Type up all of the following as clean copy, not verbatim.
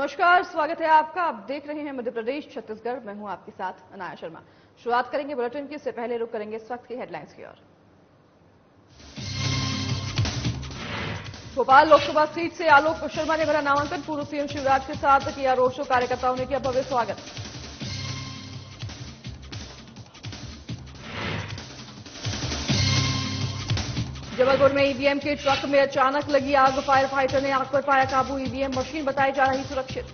नमस्कार, स्वागत है आपका। आप देख रहे हैं मध्य प्रदेश छत्तीसगढ़। मैं हूं आपके साथ अनाया शर्मा। शुरुआत करेंगे बुलेटिन की, इससे पहले रुक करेंगे इस वक्त की हेडलाइंस की ओर। भोपाल लोकसभा सीट से आलोक शर्मा ने भरा नामांकन। पूर्व सीएम शिवराज के साथ किया रोड शो, कार्यकर्ताओं ने किया भव्य स्वागत। जबलपुर में ईवीएम के ट्रक में अचानक लगी आग, फायर फाइटर ने आग पर पाया काबू। ईवीएम मशीन बताई जा रही सुरक्षित।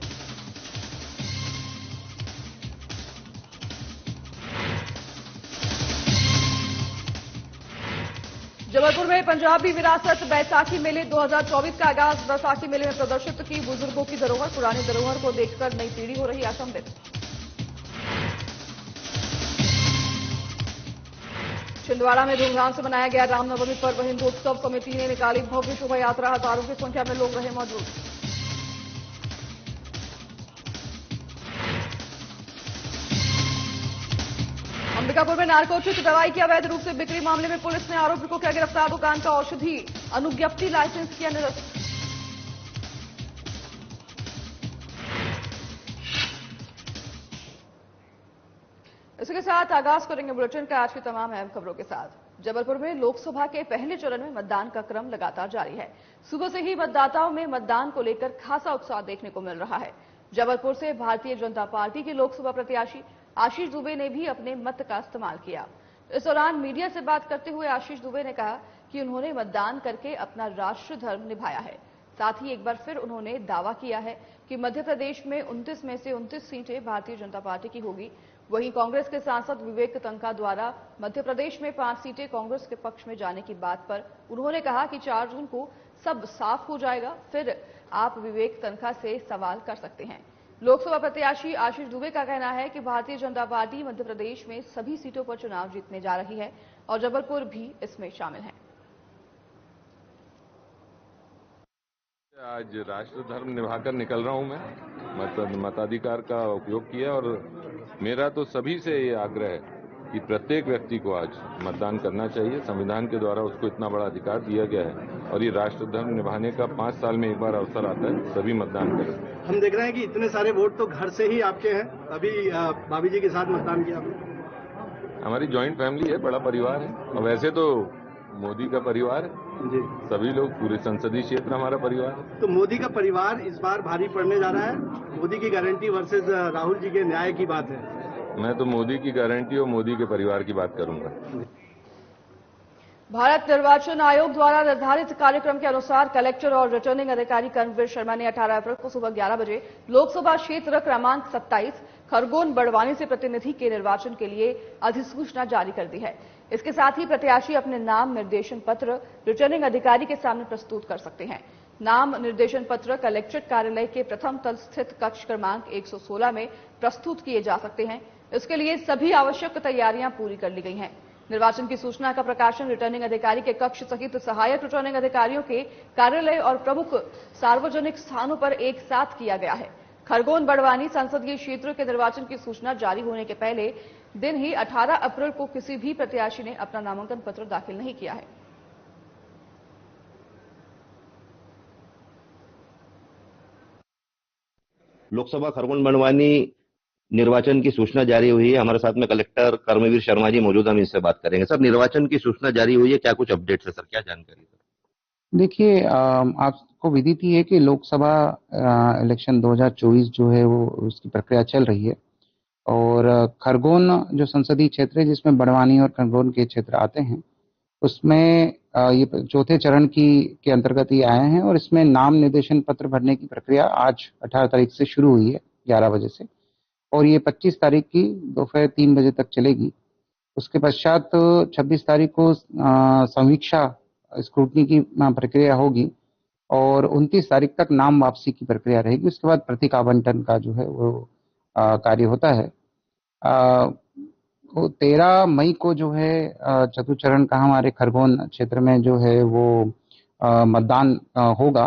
जबलपुर में पंजाबी विरासत बैसाखी मेले 2024 का आगाज। बैसाखी मेले में प्रदर्शित की बुजुर्गों की धरोहर। पुरानी धरोहर को देखकर नई पीढ़ी हो रही आशंकित। छिंदवाड़ा में धूमधाम से मनाया गया रामनवमी पर्व। हिंदुत्सव समिति ने निकाली भव्य शोभा यात्रा। हजारों की संख्या में लोग रहे मौजूद। अंबिकापुर में नारकोटिक दवाई की अवैध रूप से बिक्री मामले में पुलिस ने आरोपी को किया गिरफ्तार। दुकान का औषधि अनुज्ञप्ति लाइसेंस किया निरस्त। इसी के साथ आगाज करेंगे बुलेटिन का आज की तमाम अहम खबरों के साथ। जबलपुर में लोकसभा के पहले चरण में मतदान का क्रम लगातार जारी है। सुबह से ही मतदाताओं में मतदान को लेकर खासा उत्साह देखने को मिल रहा है। जबलपुर से भारतीय जनता पार्टी के लोकसभा प्रत्याशी आशीष दुबे ने भी अपने मत का इस्तेमाल किया। इस दौरान मीडिया से बात करते हुए आशीष दुबे ने कहा कि उन्होंने मतदान करके अपना राष्ट्र धर्म निभाया है। साथ ही एक बार फिर उन्होंने दावा किया है कि मध्य प्रदेश में 29 में से 29 सीटें भारतीय जनता पार्टी की होगी। वहीं कांग्रेस के सांसद विवेक तन्खा द्वारा मध्य प्रदेश में 5 सीटें कांग्रेस के पक्ष में जाने की बात पर उन्होंने कहा कि 4 जून को सब साफ हो जाएगा, फिर आप विवेक तन्खा से सवाल कर सकते हैं। लोकसभा प्रत्याशी आशीष दुबे का कहना है कि भारतीय जनता पार्टी मध्य प्रदेश में सभी सीटों पर चुनाव जीतने जा रही है और जबलपुर भी इसमें शामिल है। आज राष्ट्र धर्म निभाकर निकल रहा हूं मैं। मताधिकार का उपयोग किया और मेरा तो सभी से ये आग्रह है कि प्रत्येक व्यक्ति को आज मतदान करना चाहिए। संविधान के द्वारा उसको इतना बड़ा अधिकार दिया गया है और ये राष्ट्र धर्म निभाने का 5 साल में एक बार अवसर आता है। सभी मतदान करें। हम देख रहे हैं कि इतने सारे वोट तो घर से ही आपके हैं। अभी भाभी जी के साथ मतदान किया आपने? हमारी ज्वाइंट फैमिली है, बड़ा परिवार है और वैसे तो मोदी का परिवार है जी। सभी लोग, पूरे संसदीय क्षेत्र हमारा परिवार है। तो मोदी का परिवार इस बार भारी पड़ने जा रहा है। मोदी की गारंटी वर्सेस राहुल जी के न्याय की बात है। मैं तो मोदी की गारंटी और मोदी के परिवार की बात करूंगा। भारत निर्वाचन आयोग द्वारा निर्धारित कार्यक्रम के अनुसार कलेक्टर और रिटर्निंग अधिकारी कर्मवीर शर्मा ने 18 अप्रैल को सुबह 11 बजे लोकसभा क्षेत्र क्रमांक 27 खरगोन बड़वानी से प्रतिनिधि के निर्वाचन के लिए अधिसूचना जारी कर दी है। इसके साथ ही प्रत्याशी अपने नाम निर्देशन पत्र रिटर्निंग अधिकारी के सामने प्रस्तुत कर सकते हैं। नाम निर्देशन पत्र कलेक्ट्रेट कार्यालय के प्रथम तल स्थित कक्ष क्रमांक 116 में प्रस्तुत किए जा सकते हैं। इसके लिए सभी आवश्यक तैयारियां पूरी कर ली गई हैं। निर्वाचन की सूचना का प्रकाशन रिटर्निंग अधिकारी के कक्ष सहित सहायक रिटर्निंग अधिकारियों के कार्यालय और प्रमुख सार्वजनिक स्थानों पर एक साथ किया गया है। खरगोन बड़वानी संसदीय क्षेत्र के निर्वाचन की सूचना जारी होने के पहले दिन ही 18 अप्रैल को किसी भी प्रत्याशी ने अपना नामांकन पत्र दाखिल नहीं किया है। लोकसभा खरगोन बड़वानी निर्वाचन की सूचना जारी हुई है। हमारे साथ में कलेक्टर कर्मवीर शर्मा जी मौजूद, हम इनसे बात करेंगे। सर, निर्वाचन की सूचना जारी हुई है, क्या कुछ अपडेट्स है सर, क्या जानकारी सर? देखिए, आपको विदित ही है कि लोकसभा इलेक्शन 2024 जो है वो उसकी प्रक्रिया चल रही है और खरगोन जो संसदीय क्षेत्र है जिसमें बड़वानी और खरगोन के क्षेत्र आते हैं, उसमें ये चौथे चरण के अंतर्गत ये आए हैं और इसमें नाम निर्देशन पत्र भरने की प्रक्रिया आज 18 तारीख से शुरू हुई है 11 बजे से और ये 25 तारीख की दोपहर 3 बजे तक चलेगी। उसके पश्चात 26 तारीख को समीक्षा स्क्रूटनी की प्रक्रिया होगी और 29 तारीख तक नाम वापसी की प्रक्रिया रहेगी। उसके बाद प्रतीक आवंटन का जो है वो कार्य होता है। 13 मई को जो है चतुर्चरण का हमारे खरगोन क्षेत्र में जो है वो मतदान होगा।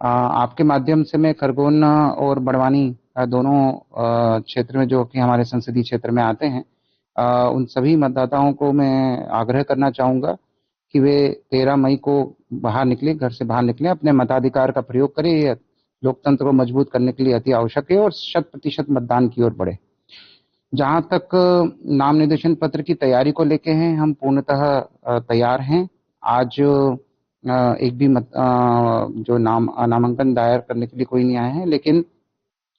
आपके माध्यम से मैं खरगोन और बड़वानी दोनों क्षेत्र में जो कि हमारे संसदीय क्षेत्र में आते हैं उन सभी मतदाताओं को मैं आग्रह करना चाहूंगा कि वे 13 मई को बाहर निकले, घर से बाहर निकले, अपने मताधिकार का प्रयोग करें। लोकतंत्र को मजबूत करने के लिए अति आवश्यक है और 100% मतदान की ओर बढ़े। जहां तक नाम निर्देशन पत्र की तैयारी को लेके हैं, हम पूर्णतः तैयार हैं। आज एक भी जो नामांकन दायर करने के लिए कोई नहीं आया है, लेकिन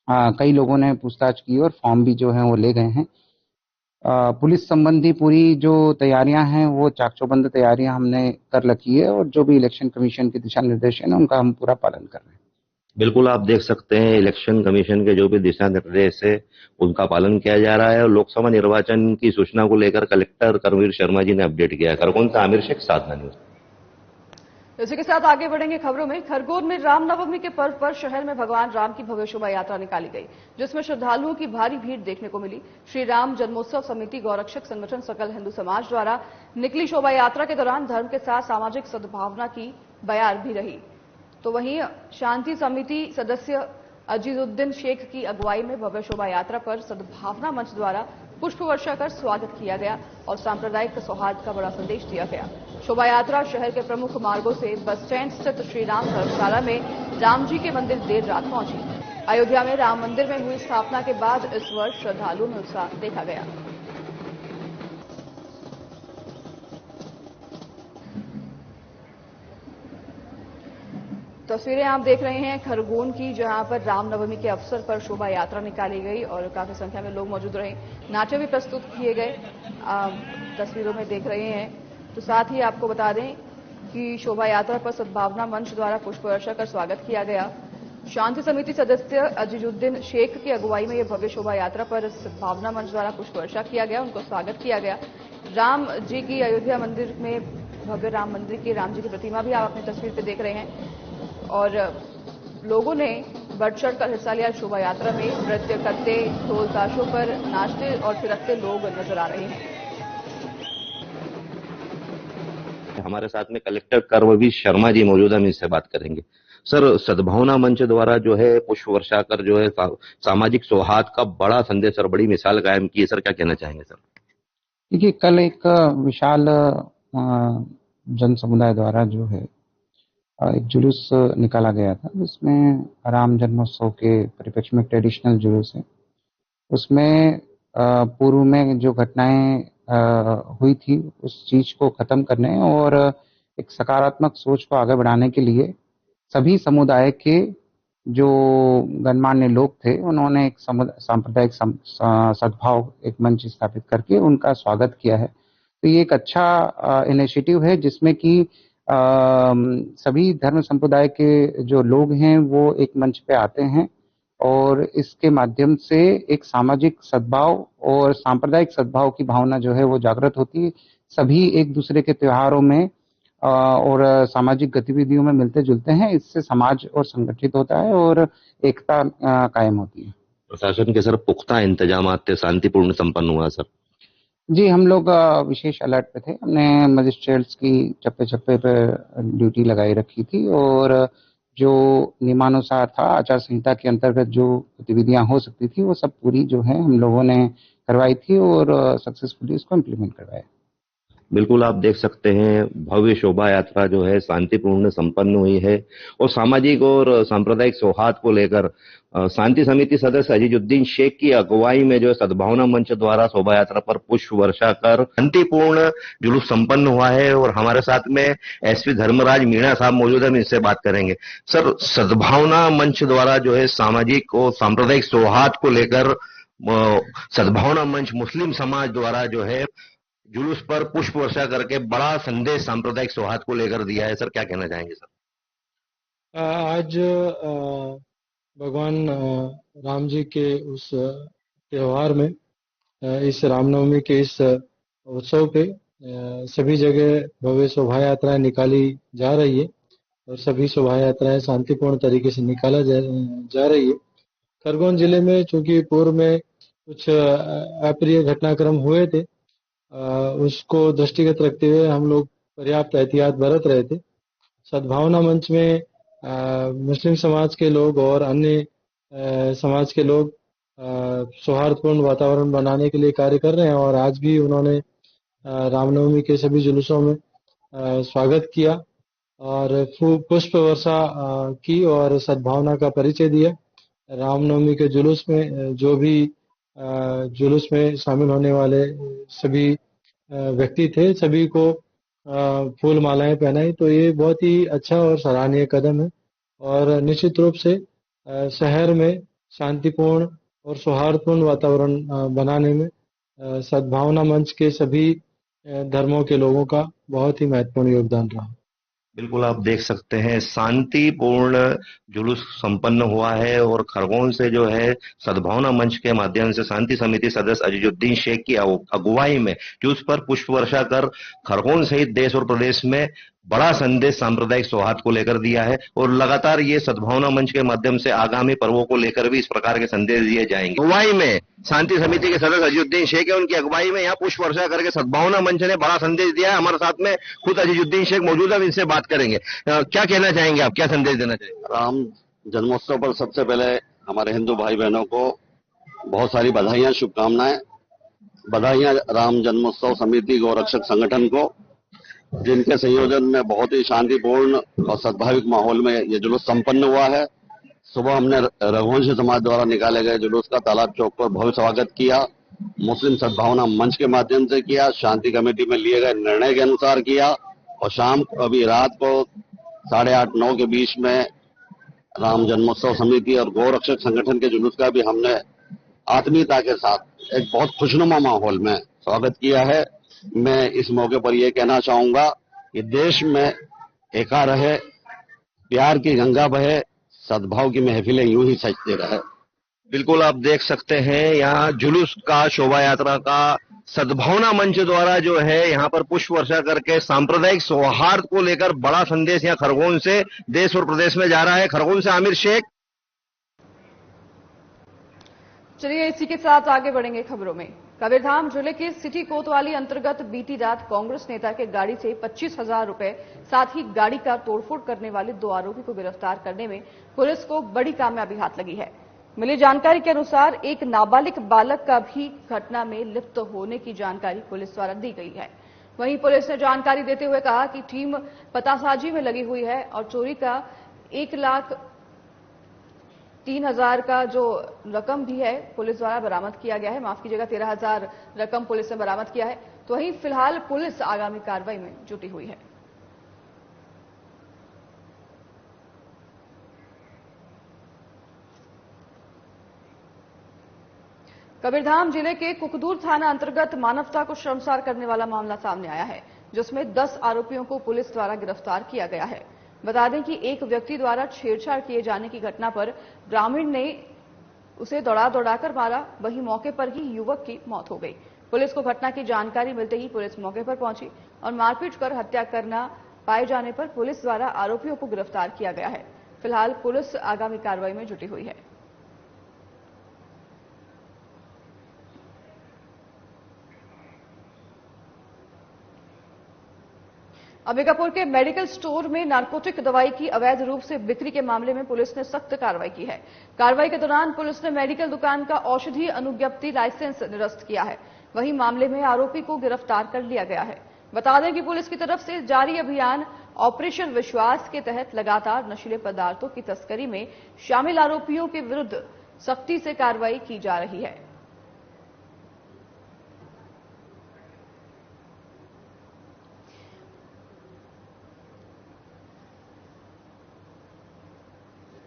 कई लोगों ने पूछताछ की और फॉर्म भी जो है वो ले गए हैं। पुलिस संबंधी पूरी जो तैयारियां हैं वो चाक-चौबंद तैयारियां हमने कर रखी है और जो भी इलेक्शन कमीशन के दिशा निर्देश है उनका हम पूरा पालन कर रहे हैं। बिल्कुल, आप देख सकते हैं इलेक्शन कमीशन के जो भी दिशा निर्देश है उनका पालन किया जा रहा है और लोकसभा निर्वाचन की सूचना को लेकर कलेक्टर कर्मवीर शर्मा जी ने अपडेट किया है। खरगोन से आमिर शेख, साधना न्यूज। इसी के साथ आगे बढ़ेंगे खबरों में। खरगोन में रामनवमी के पर्व पर शहर में भगवान राम की भव्य शोभा यात्रा निकाली गई, जिसमें श्रद्धालुओं की भारी भीड़ देखने को मिली। श्री राम जन्मोत्सव समिति गौरक्षक संगठन सकल हिंदू समाज द्वारा निकली शोभा यात्रा के दौरान धर्म के साथ सामाजिक सद्भावना की बयार भी रही। तो वहीं शांति समिति सदस्य अजीजुद्दीन शेख की अगुवाई में भव्य शोभा यात्रा पर सद्भावना मंच द्वारा पुष्प वर्षा कर स्वागत किया गया और सांप्रदायिक सौहार्द का बड़ा संदेश दिया गया। शोभा यात्रा शहर के प्रमुख मार्गों से बस स्टैंड स्थित श्री राम धर्मशाला में राम जी के मंदिर देर रात पहुंची। अयोध्या में राम मंदिर में हुई स्थापना के बाद इस वर्ष श्रद्धालुओं में उत्साह देखा गया। तस्वीरें आप देख रहे हैं खरगोन की, जहां पर रामनवमी के अवसर पर शोभा यात्रा निकाली गई और काफी संख्या में लोग मौजूद रहे। नाट्य भी प्रस्तुत किए गए, तस्वीरों में देख रहे हैं। तो साथ ही आपको बता दें कि शोभा यात्रा पर सद्भावना मंच द्वारा पुष्प वर्षा कर स्वागत किया गया। शांति समिति सदस्य अजीजुद्दीन शेख की अगुवाई में यह भव्य शोभा यात्रा पर सद्भावना मंच द्वारा पुष्प वर्षा किया गया, उनको स्वागत किया गया। राम जी की अयोध्या मंदिर में भव्य राम मंदिर की राम जी की प्रतिमा भी आप अपनी तस्वीर पे देख रहे हैं और लोगों ने बढ़ चढ़कर हिस्सा लिया। शोभा यात्रा में नृत्य करते, ढोल ताशों पर नाचते और थिरकते लोग नजर आ रहे हैं। हमारे साथ में कलेक्टर कर्मवीर शर्मा जी मौजूद हैं, हम इनसे बात करेंगे। सर, सद्भावना मंच द्वारा जो है पुष्प वर्षा कर जो है सामाजिक सौहार्द का बड़ा संदेश और बड़ी मिसाल कायम की है, सर क्या कहना चाहेंगे सर? देखिए, कल एक विशाल जन समुदाय द्वारा जो है एक जुलूस निकाला गया था, जिसमें राम जन्मोत्सव के परिप्रेक्ष्य में ट्रेडिशनल जुलूस है। उसमें पूर्व में जो घटनाएं हुई थी उस चीज को खत्म करने और एक सकारात्मक सोच को आगे बढ़ाने के लिए सभी समुदाय के जो गणमान्य लोग थे उन्होंने एक सांप्रदायिक सद्भाव एक मंच स्थापित करके उनका स्वागत किया है। तो ये एक अच्छा इनिशिएटिव है जिसमें कि सभी धर्म संप्रदाय के जो लोग हैं वो एक मंच पे आते हैं और इसके माध्यम से एक सामाजिक सद्भाव और सांप्रदायिक सद्भाव की भावना जो है वो जागृत होती है। सभी एक दूसरे के त्योहारों में और सामाजिक गतिविधियों में मिलते जुलते हैं। इससे समाज और संगठित होता है और एकता कायम होती है। प्रशासन के सर पुख्ता इंतजाम शांतिपूर्ण संपन्न हुआ सर? जी, हम लोग विशेष अलर्ट पे थे। हमने मजिस्ट्रेट्स की चप्पे चप्पे पे ड्यूटी लगाई रखी थी और जो नियमानुसार था, आचार संहिता के अंतर्गत जो गतिविधियां हो सकती थी वो सब पूरी जो है हम लोगों ने करवाई थी और सक्सेसफुली इसको इम्प्लीमेंट करवाया। बिल्कुल, आप देख सकते हैं भव्य शोभा यात्रा जो है शांतिपूर्ण संपन्न हुई है और सामाजिक और सांप्रदायिक सौहार्द को लेकर शांति समिति सदस्य अजीजुद्दीन शेख की अगुवाई में जो सद्भावना मंच द्वारा शोभा यात्रा पर पुष्प वर्षा कर शांतिपूर्ण जुलूस संपन्न हुआ है। और हमारे साथ में एसपी धर्मराज मीणा साहब मौजूद है, हम इससे बात करेंगे। सर, सद्भावना मंच द्वारा जो है सामाजिक और सांप्रदायिक सौहार्द को लेकर सद्भावना मंच मुस्लिम समाज द्वारा जो है जुलूस पर पुष्प वर्षा करके बड़ा संदेश सांप्रदायिक सौहार्द को लेकर दिया है। सर क्या कहना चाहेंगे सर? आज भगवान राम जी के उस त्योहार में, इस रामनवमी के इस उत्सव पे सभी जगह भव्य शोभा यात्राएं निकाली जा रही है और सभी शोभा यात्राएं शांतिपूर्ण तरीके से निकाला जा रही है। खरगोन जिले में चूंकि पूर्व में कुछ अप्रिय घटनाक्रम हुए थे, उसको दृष्टिगत रखते हुए हम लोग पर्याप्त एहतियात बरत रहे थे। सद्भावना मंच में मुस्लिम समाज के लोग और अन्य समाज के लोग सौहार्दपूर्ण वातावरण बनाने के लिए कार्य कर रहे हैं और आज भी उन्होंने रामनवमी के सभी जुलूसों में स्वागत किया और पुष्प वर्षा की और सद्भावना का परिचय दिया। रामनवमी के जुलूस में जो भी जुलूस में शामिल होने वाले सभी व्यक्ति थे, सभी को फूल मालाएं पहनाई। तो ये बहुत ही अच्छा और सराहनीय कदम है और निश्चित रूप से शहर में शांतिपूर्ण और सौहार्दपूर्ण वातावरण बनाने में सद्भावना मंच के सभी धर्मों के लोगों का बहुत ही महत्वपूर्ण योगदान रहा। बिल्कुल आप देख सकते हैं शांतिपूर्ण जुलूस संपन्न हुआ है और खरगोन से जो है सद्भावना मंच के माध्यम से शांति समिति सदस्य अजीजुद्दीन शेख की अगुवाई में जुलूस पर पुष्प वर्षा कर खरगोन सहित देश और प्रदेश में बड़ा संदेश सांप्रदायिक सौहार्द को लेकर दिया है और लगातार ये सद्भावना मंच के माध्यम से आगामी पर्वों को लेकर भी इस प्रकार के संदेश दिए जाएंगे। अगुवाई में शांति समिति के सदस्य अजीजुद्दीन शेख है, उनकी अगुवाई में यहाँ पुष्प वर्षा करके सद्भावना मंच ने बड़ा संदेश दिया है। हमारे साथ में खुद अजीजुद्दीन शेख मौजूद है, इनसे बात करेंगे। क्या कहना चाहेंगे आप, क्या संदेश देना चाहेंगे? राम जन्मोत्सव पर सबसे पहले हमारे हिंदू भाई बहनों को बहुत सारी बधाइयां, शुभकामनाएं। बधाइयां राम जन्मोत्सव समिति गौरक्षक संगठन को, जिनके संयोजन में बहुत ही शांतिपूर्ण और सद्भाविक माहौल में ये जुलूस संपन्न हुआ है। सुबह हमने रघुवंशी समाज द्वारा निकाले गए जुलूस का तालाब चौक पर भव्य स्वागत किया, मुस्लिम सद्भावना मंच के माध्यम से किया, शांति कमेटी में लिए गए निर्णय के अनुसार किया और शाम अभी रात को 8:30-9 के बीच में राम जन्मोत्सव समिति और गौरक्षक संगठन के जुलूस का भी हमने आत्मीयता के साथ एक बहुत खुशनुमा माहौल में स्वागत किया है। मैं इस मौके पर यह कहना चाहूंगा कि देश में एका रहे, प्यार की गंगा बहे, सद्भाव की महफिलें यूं ही सजते रहे। बिल्कुल आप देख सकते हैं यहाँ जुलूस का, शोभा यात्रा का सद्भावना मंच द्वारा जो है यहाँ पर पुष्प वर्षा करके सांप्रदायिक सौहार्द को लेकर बड़ा संदेश यहाँ खरगोन से देश और प्रदेश में जा रहा है। खरगोन से आमिर शेख। चलिए इसी के साथ आगे बढ़ेंगे खबरों में। कबीरधाम जिले के सिटी कोतवाली अंतर्गत बीती रात कांग्रेस नेता के गाड़ी से 25,000 रुपए, साथ ही गाड़ी का तोड़फोड़ करने वाले 2 आरोपी को गिरफ्तार करने में पुलिस को बड़ी कामयाबी हाथ लगी है। मिली जानकारी के अनुसार एक नाबालिग बालक का भी घटना में लिप्त होने की जानकारी पुलिस द्वारा दी गई है। वहीं पुलिस ने जानकारी देते हुए कहा कि टीम पतासाजी में लगी हुई है और चोरी का 1,03,000 का जो रकम भी है पुलिस द्वारा बरामद किया गया है। माफ कीजिएगा, 13,000 रकम पुलिस ने बरामद किया है। तो वहीं फिलहाल पुलिस आगामी कार्रवाई में जुटी हुई है। कबीरधाम जिले के कुकदूर थाना अंतर्गत मानवता को शर्मसार करने वाला मामला सामने आया है, जिसमें 10 आरोपियों को पुलिस द्वारा गिरफ्तार किया गया है। बता दें कि एक व्यक्ति द्वारा छेड़छाड़ किए जाने की घटना पर ग्रामीण ने उसे दौड़ाकर मारा, वहीं मौके पर ही युवक की मौत हो गई। पुलिस को घटना की जानकारी मिलते ही पुलिस मौके पर पहुंची और मारपीट कर हत्या करना पाए जाने पर पुलिस द्वारा आरोपियों को गिरफ्तार किया गया है। फिलहाल पुलिस आगामी कार्रवाई में जुटी हुई है। अंबिकापुर के मेडिकल स्टोर में नारकोटिक दवाई की अवैध रूप से बिक्री के मामले में पुलिस ने सख्त कार्रवाई की है। कार्रवाई के दौरान पुलिस ने मेडिकल दुकान का औषधि अनुज्ञप्ति लाइसेंस निरस्त किया है। वहीं मामले में आरोपी को गिरफ्तार कर लिया गया है। बता दें कि पुलिस की तरफ से जारी अभियान ऑपरेशन विश्वास के तहत लगातार नशीले पदार्थों की तस्करी में शामिल आरोपियों के विरुद्ध सख्ती से कार्रवाई की जा रही है।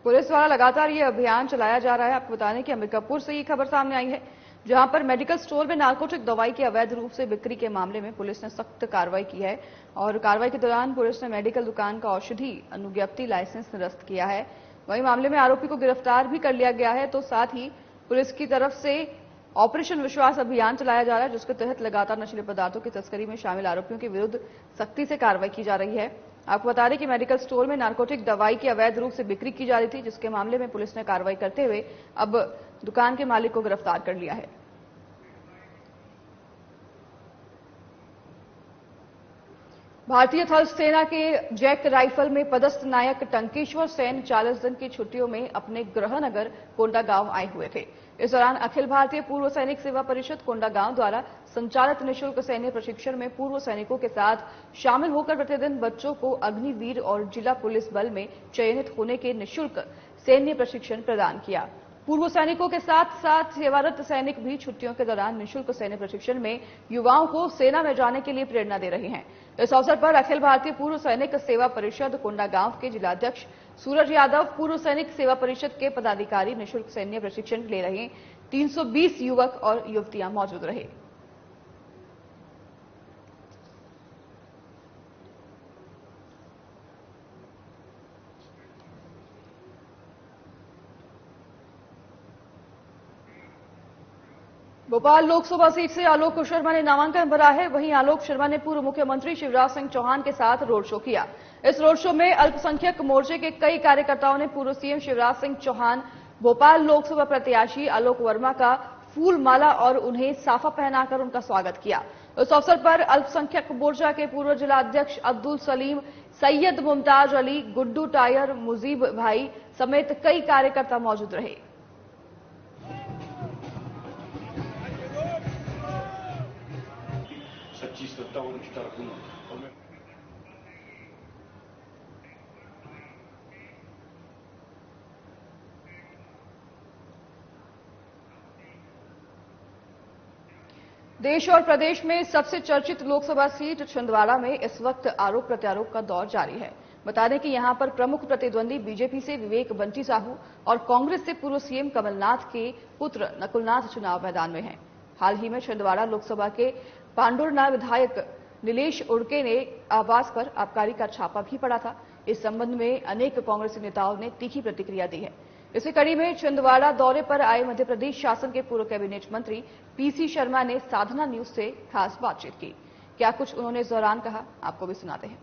पुलिस द्वारा लगातार ये अभियान चलाया जा रहा है। आपको बता दें कि अंबिकापुर से ये खबर सामने आई है, जहां पर मेडिकल स्टोर में नारकोटिक दवाई की अवैध रूप से बिक्री के मामले में पुलिस ने सख्त कार्रवाई की है और कार्रवाई के दौरान पुलिस ने मेडिकल दुकान का औषधि अनुज्ञप्ति लाइसेंस निरस्त किया है। वहीं मामले में आरोपी को गिरफ्तार भी कर लिया गया है। तो साथ ही पुलिस की तरफ से ऑपरेशन विश्वास अभियान चलाया जा रहा है, जिसके तहत लगातार नशीले पदार्थों की तस्करी में शामिल आरोपियों के विरुद्ध सख्ती से कार्रवाई की जा रही है। आपको बता दें कि मेडिकल स्टोर में नारकोटिक दवाई की अवैध रूप से बिक्री की जा रही थी, जिसके मामले में पुलिस ने कार्रवाई करते हुए अब दुकान के मालिक को गिरफ्तार कर लिया है। भारतीय थल सेना के जैक राइफल में पदस्थ नायक टंकेश्वर सेन 40 दिन की छुट्टियों में अपने गृह नगर कोंडागांव आए हुए थे। इस दौरान अखिल भारतीय पूर्व सैनिक सेवा परिषद कोंडागांव द्वारा संचालित निःशुल्क सैन्य प्रशिक्षण में पूर्व सैनिकों के साथ शामिल होकर प्रतिदिन बच्चों को अग्निवीर और जिला पुलिस बल में चयनित होने के निःशुल्क सैन्य प्रशिक्षण प्रदान किया। पूर्व सैनिकों के साथ साथ सेवारत सैनिक भी छुट्टियों के दौरान निःशुल्क सैन्य प्रशिक्षण में युवाओं को सेना में जाने के लिए प्रेरणा दे रहे हैं। इस अवसर पर अखिल भारतीय पूर्व सैनिक सेवा परिषद कोंडागांव के जिलाध्यक्ष सूरज यादव, पूर्व सैनिक सेवा परिषद के पदाधिकारी निःशुल्क सैन्य प्रशिक्षण ले रहे 320 युवक और युवतियां मौजूद रहे। भोपाल लोकसभा सीट से आलोक शर्मा ने नामांकन भरा है। वहीं आलोक शर्मा ने पूर्व मुख्यमंत्री शिवराज सिंह चौहान के साथ रोड शो किया। इस रोड शो में अल्पसंख्यक मोर्चे के कई कार्यकर्ताओं ने पूर्व सीएम शिवराज सिंह चौहान, भोपाल लोकसभा प्रत्याशी आलोक वर्मा का फूल माला और उन्हें साफा पहनाकर उनका स्वागत किया। इस अवसर पर अल्पसंख्यक मोर्चा के पूर्व जिला अध्यक्ष अब्दुल सलीम, सैयद मुमताज अली, गुड्डू टायर, मुजीब भाई समेत कई कार्यकर्ता मौजूद रहे। देश और प्रदेश में सबसे चर्चित लोकसभा सीट छिंदवाड़ा में इस वक्त आरोप प्रत्यारोप का दौर जारी है। बता दें कि यहां पर प्रमुख प्रतिद्वंदी बीजेपी से विवेक बंटी साहू और कांग्रेस से पूर्व सीएम कमलनाथ के पुत्र नकुलनाथ चुनाव मैदान में हैं। हाल ही में छिंदवाड़ा लोकसभा के पांडुरना विधायक नीलेश उड़के ने आवास पर आबकारी का छापा भी पड़ा था। इस संबंध में अनेक कांग्रेसी नेताओं ने तीखी प्रतिक्रिया दी है। इसी कड़ी में छिंदवाड़ा दौरे पर आए मध्य प्रदेश शासन के पूर्व कैबिनेट मंत्री पीसी शर्मा ने साधना न्यूज से खास बातचीत की। क्या कुछ उन्होंने इस दौरान कहा, आपको भी सुनाते हैं।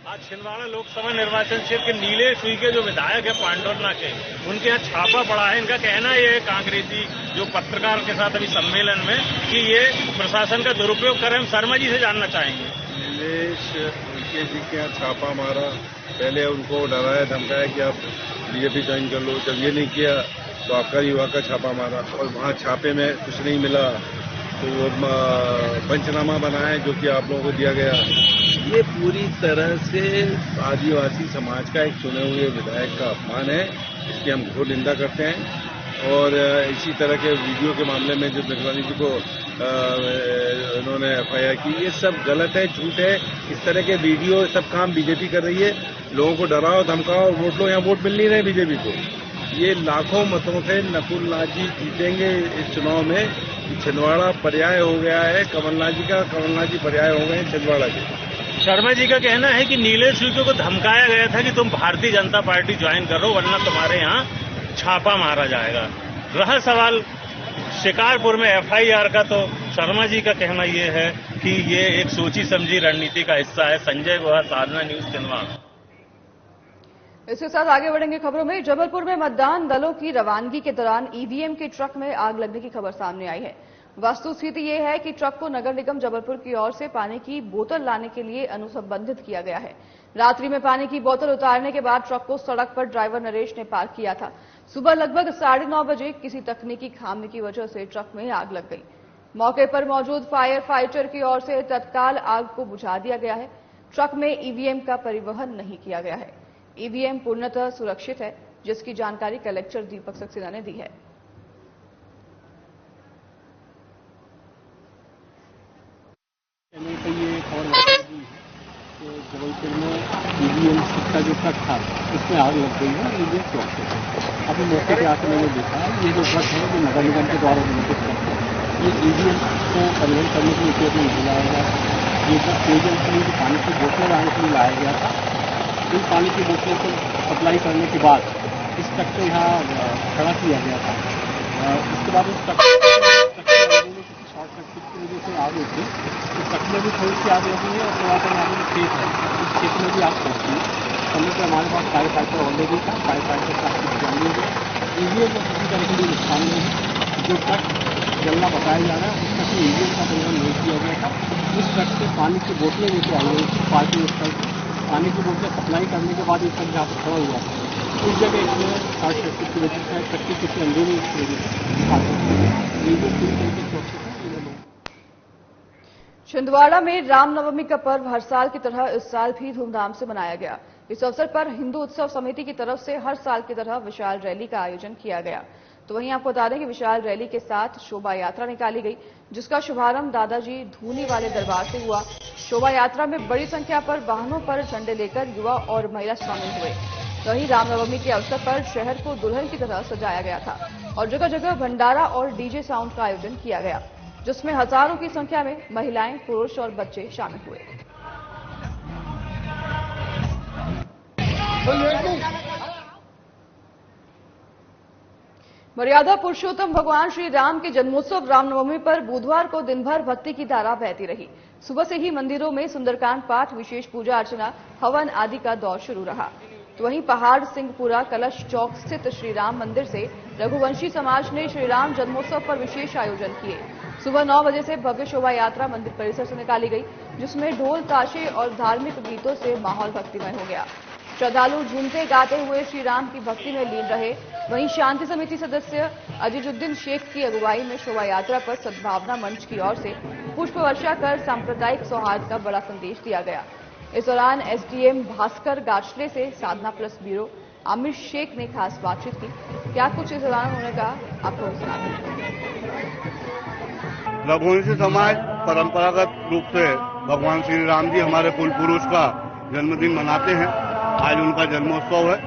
आज छिंदवाड़ा लोकसभा निर्वाचन क्षेत्र के नीलेश उइके जो विधायक है पांडुरना के, उनके यहाँ छापा पड़ा है। इनका कहना यह है कांग्रेसी जो पत्रकार के साथ अभी सम्मेलन में कि ये प्रशासन का दुरुपयोग कर रहे हैं। हम शर्मा जी से जानना चाहेंगे। नीलेश उइके जी के यहाँ छापा मारा, पहले उनको डराया धमकाया कि आप बीजेपी ज्वाइन कर लो। जब ये नहीं किया तो आबकारी विभाग का छापा मारा और वहाँ छापे में कुछ नहीं मिला तो वो पंचनामा बनाए जो कि आप लोगों को दिया गया। ये पूरी तरह से आदिवासी समाज का एक चुने हुए विधायक का अपमान है। इसकी हम घोर निंदा करते हैं। और इसी तरह के वीडियो के मामले में जो मेघवानी जी को उन्होंने एफआईआर की, ये सब गलत है, झूठ है। इस तरह के वीडियो सब काम बीजेपी कर रही है। लोगों को डराओ धमकाओ वोट लो, यहाँ वोट मिल नहीं रहे बीजेपी को। ये लाखों मतों से नकुलनाथ जी जीतेंगे इस चुनाव में। छिंदवाड़ा पर्याय हो गया है कमलनाथ जी का, कमलनाथ जी पर्याय हो गए हैं छिंदवाड़ा के। शर्मा जी का कहना है कि नीलेश उइके को धमकाया गया था कि तुम भारतीय जनता पार्टी ज्वाइन करो वरना तुम्हारे यहाँ छापा मारा जाएगा। रहा सवाल शिकारपुर में एफआईआर का, तो शर्मा जी का कहना यह है कि ये एक सोची समझी रणनीति का हिस्सा है। संजय गुहा, साधना न्यूज, छिंदवाड़ा। इसके साथ आगे बढ़ेंगे खबरों में। जबलपुर में मतदान दलों की रवानगी के दौरान ईवीएम के ट्रक में आग लगने की खबर सामने आई है। वस्तुस्थिति ये है कि ट्रक को नगर निगम जबलपुर की ओर से पानी की बोतल लाने के लिए अनुसंबंधित किया गया है। रात्रि में पानी की बोतल उतारने के बाद ट्रक को सड़क पर ड्राइवर नरेश ने पार्क किया था। सुबह लगभग 9:30 बजे किसी तकनीकी खामी की वजह से ट्रक में आग लग गई। मौके पर मौजूद फायर फाइटर की ओर से तत्काल आग को बुझा दिया गया है। ट्रक में ईवीएम का परिवहन नहीं किया गया है। ईवीएम पूर्णतः सुरक्षित है, जिसकी जानकारी कलेक्टर दीपक सक्सेना ने दी है। ये खबर तो जबलपुर में ईवीएम का जो ट्रक था उसमें आग लग गई है। ईवीएम सुरक्षित है। अभी मौके पे आकर मैंने देखा ये जो ट्रक है वो नगर निगम के द्वारा निर्मित ट्रक है। ये ईवीएम को परिवहन करने के लिए उपयोग में नहीं लाया गया। ये जो पेयजल के लिए जो पानी की बोतलें लाने के लिए लाया गया था, इन पानी की बोतलों को सप्लाई करने के बाद इस ट्रक को यहाँ खड़ा किया गया था। इसके बाद उस ट्रक शॉर्ट सर्किट की वजह से आग उठी। इस ट्रक में भी थोड़ी सी आग लगी है और थोड़ा सा यहाँ पर खेत है, इस खेत में भी आग पहुँची है। समय पर हमारे पास फायर फाइटर ऑलरेडी था, फायर फाइटर का जान लीजिए। ईवीएम में किसी तरह के लिए नुकसान नहीं है। जो ट्रक जलना बताया जा रहा है उसका किसी ईवीएम का परिवहन नहीं किया गया था। इस ट्रक से पानी की बोतलें लेके आई गई थी पार्टी स्थल से। पानी की बोतलें सप्लाई करने के बाद इस ट्रक जहाँ पर खड़ा हुआ था उस जगह इसमें शॉर्ट सर्किट की वजह से ट्रक की किसी अंदरूनी वजह से ये जो पूरी तरीके से सुरक्षित है। छिंदवाड़ा में रामनवमी का पर्व हर साल की तरह इस साल भी धूमधाम से मनाया गया। इस अवसर पर हिंदू उत्सव समिति की तरफ से हर साल की तरह विशाल रैली का आयोजन किया गया। तो वहीं आपको बता दें कि विशाल रैली के साथ शोभा यात्रा निकाली गई, जिसका शुभारंभ दादाजी धूनी वाले दरबार से हुआ। शोभा यात्रा में बड़ी संख्या पर वाहनों पर झंडे लेकर युवा और महिला शामिल हुए। वहीं रामनवमी के अवसर पर शहर को दुल्हन की तरह सजाया गया था और जगह जगह भंडारा और डीजे साउंड का आयोजन किया गया, जिसमें हजारों की संख्या में महिलाएं, पुरुष और बच्चे शामिल हुए। मर्यादा पुरुषोत्तम भगवान श्री राम के जन्मोत्सव रामनवमी पर बुधवार को दिन भर भक्ति की धारा बहती रही। सुबह से ही मंदिरों में सुंदरकांड पाठ, विशेष पूजा अर्चना, हवन आदि का दौर शुरू रहा। तो वहीं पहाड़ सिंहपुरा कलश चौक स्थित श्री राम मंदिर से रघुवंशी समाज ने श्री राम जन्मोत्सव पर विशेष आयोजन किए। सुबह 9 बजे से भव्य शोभा यात्रा मंदिर परिसर से निकाली गई, जिसमें ढोल ताशे और धार्मिक गीतों से माहौल भक्तिमय हो गया। श्रद्धालु झूमते गाते हुए श्री राम की भक्ति में लीन रहे। वहीं शांति समिति सदस्य अजीजुद्दीन शेख की अगुवाई में शोभा यात्रा पर सद्भावना मंच की ओर से पुष्प वर्षा कर सांप्रदायिक सौहार्द का बड़ा संदेश दिया गया। इस दौरान एसडीएम भास्कर गाछले से साधना प्लस ब्यूरो आमिर शेख ने खास बातचीत की। क्या कुछ इस दौरान उन्होंने कहा, आपको सुनाते हैं। रघुवंशी समाज परंपरागत रूप से भगवान श्री राम जी हमारे कुल पुरुष का जन्मदिन मनाते हैं। आज उनका जन्मोत्सव है।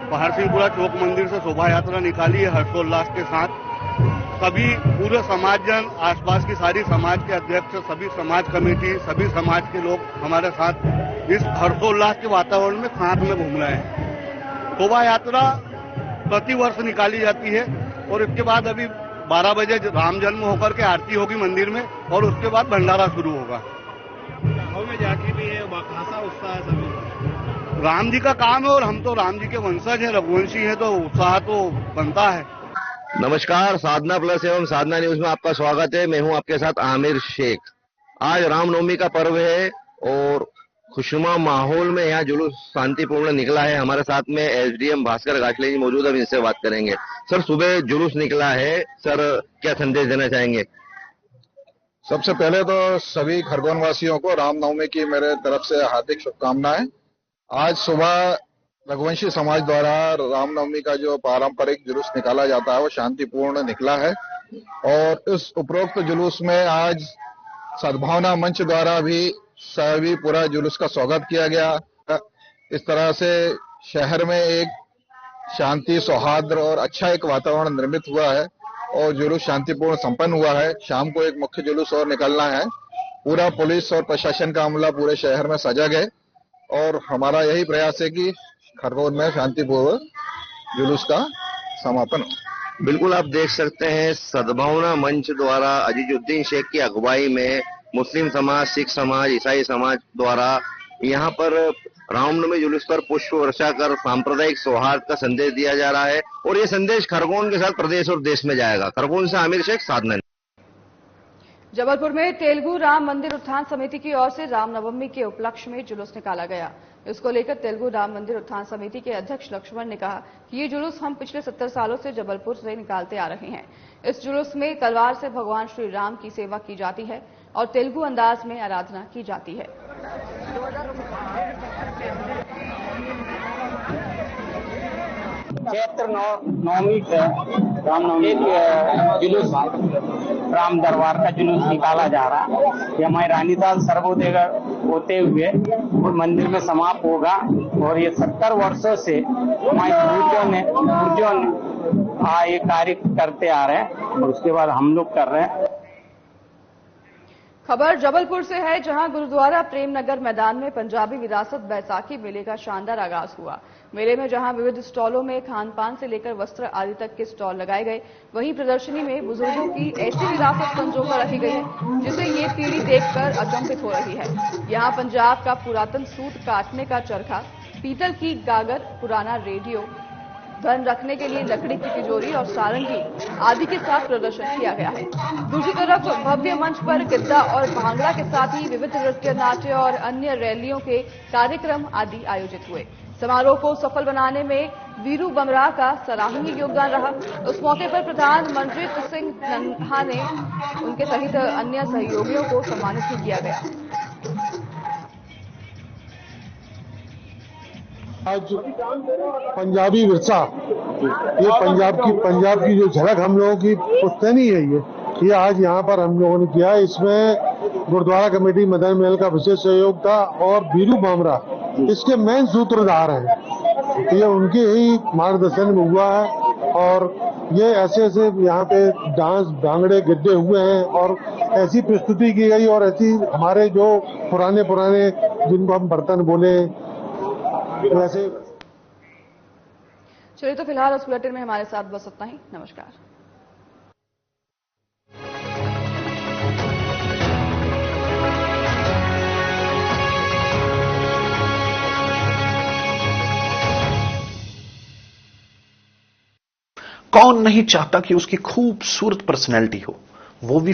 पहाड़ सिंहपुरा चौक मंदिर से शोभा यात्रा निकाली है हर्षोल्लास के साथ। सभी पूरे समाजजन, आसपास की सारी समाज के अध्यक्ष, सभी समाज कमेटी, सभी समाज के लोग हमारे साथ इस हर्षोल्लास के वातावरण में साथ में घूम रहे हैं। शोभा यात्रा प्रतिवर्ष निकाली जाती है और इसके बाद अभी 12 बजे राम जन्म होकर के आरती होगी मंदिर में और उसके बाद भंडारा शुरू होगा। गाँव में जाके भी है, खासा उत्साह है सभी। राम जी का काम है और हम तो राम जी के वंशज हैं, रघुवंशी हैं, तो उत्साह तो बनता है। नमस्कार, साधना प्लस एवं साधना न्यूज में आपका स्वागत है। मैं हूं आपके साथ आमिर शेख। आज रामनवमी का पर्व है और खुशनुमा माहौल में यहाँ जुलूस शांतिपूर्ण निकला है। हमारे साथ में एसडीएम भास्कर गाछले जी मौजूद है, हम इनसे बात करेंगे। सर, सुबह जुलूस निकला है, सर क्या संदेश देना चाहेंगे? सबसे पहले तो सभी खरगोन वासियों को रामनवमी की मेरे तरफ से हार्दिक शुभकामनाएं। आज सुबह रघुवंशी समाज द्वारा रामनवमी का जो पारंपरिक जुलूस निकाला जाता है वो शांतिपूर्ण निकला है और इस उपरोक्त जुलूस में आज सद्भावना मंच द्वारा भी सभी पूरा जुलूस का स्वागत किया गया। इस तरह से शहर में एक शांति, सौहार्द और अच्छा एक वातावरण निर्मित हुआ है और जुलूस शांतिपूर्ण संपन्न हुआ है। शाम को एक मुख्य जुलूस और निकलना है। पूरा पुलिस और प्रशासन का अमला पूरे शहर में सजग है और हमारा यही प्रयास है कि खरगोन में शांतिपूर्वक जुलूस का समापन हो। बिल्कुल, आप देख सकते हैं सद्भावना मंच द्वारा अजीजुद्दीन शेख की अगुवाई में मुस्लिम समाज, सिख समाज, ईसाई समाज द्वारा यहाँ पर रामनवमी जुलूस पर पुष्प वर्षा कर सांप्रदायिक सौहार्द का संदेश दिया जा रहा है और ये संदेश खरगोन के साथ प्रदेश और देश में जाएगा। खरगोन से आमिर शेख, साधना। जबलपुर में तेलुगु राम मंदिर उत्थान समिति की ओर से रामनवमी के उपलक्ष्य में जुलूस निकाला गया। इसको लेकर तेलुगु राम मंदिर उत्थान समिति के अध्यक्ष लक्ष्मण ने कहा कि ये जुलूस हम पिछले 70 सालों से जबलपुर से निकालते आ रहे हैं। इस जुलूस में तलवार से भगवान श्री राम की सेवा की जाती है और तेलुगु अंदाज में आराधना की जाती है। चैत्र नवमी से रामनवमी जुलूस राम दरबार का जुलूस निकाला जा रहा है। ये हमारे रानीताल सर्वोदय होते हुए मंदिर में समाप्त होगा और ये 70 वर्षों से हमारे पूर्वजों ने ये कार्य करते आ रहे हैं और उसके बाद हम लोग कर रहे हैं। खबर जबलपुर से है, जहां गुरुद्वारा प्रेमनगर मैदान में पंजाबी विरासत बैसाखी मेले का शानदार आगाज हुआ। मेले में जहां विविध स्टॉलों में खान पान से लेकर वस्त्र आदि तक के स्टॉल लगाए गए, वहीं प्रदर्शनी में बुजुर्गों की ऐसी विरासत संजोकर रखी गई है जिसे ये पीढ़ी देखकर अचंभित हो रही है। यहाँ पंजाब का पुरातन सूत काटने का चरखा, पीतल की गागर, पुराना रेडियो, धन रखने के लिए लकड़ी की तिजोरी और सारंगी आदि के साथ प्रदर्शन किया गया है। दूसरी तरफ तरफ भव्य मंच पर गिद्दा और भांगड़ा के साथ ही विविध नृत्य, नाट्य और अन्य रैलियों के कार्यक्रम आदि आयोजित हुए। समारोह को सफल बनाने में वीरू बमरा का सराहनीय योगदान रहा। उस मौके पर प्रधान मनजीत सिंह नन्हा ने उनके सहित अन्य सहयोगियों को सम्मानित भी किया गया। आज पंजाबी विरसा, ये पंजाब की जो झलक हम लोगों की पुश्तैनी है, ये आज यहाँ पर हम लोगों ने किया। इसमें गुरुद्वारा कमेटी मदन महल का विशेष सहयोग था और वीरू बामरा इसके मेन सूत्रधार हैं। ये उनके ही मार्गदर्शन में हुआ है और ये ऐसे यहाँ पे डांस, भांगड़े, गिद्दे हुए हैं और ऐसी प्रस्तुति की गई और ऐसी हमारे जो पुराने जिनको हम बर्तन बोले वैसे। चलिए तो फिलहाल उस बुलेटिन में हमारे साथ बस इतना ही। नमस्कार। कौन नहीं चाहता कि उसकी खूबसूरत पर्सनैलिटी हो, वो भी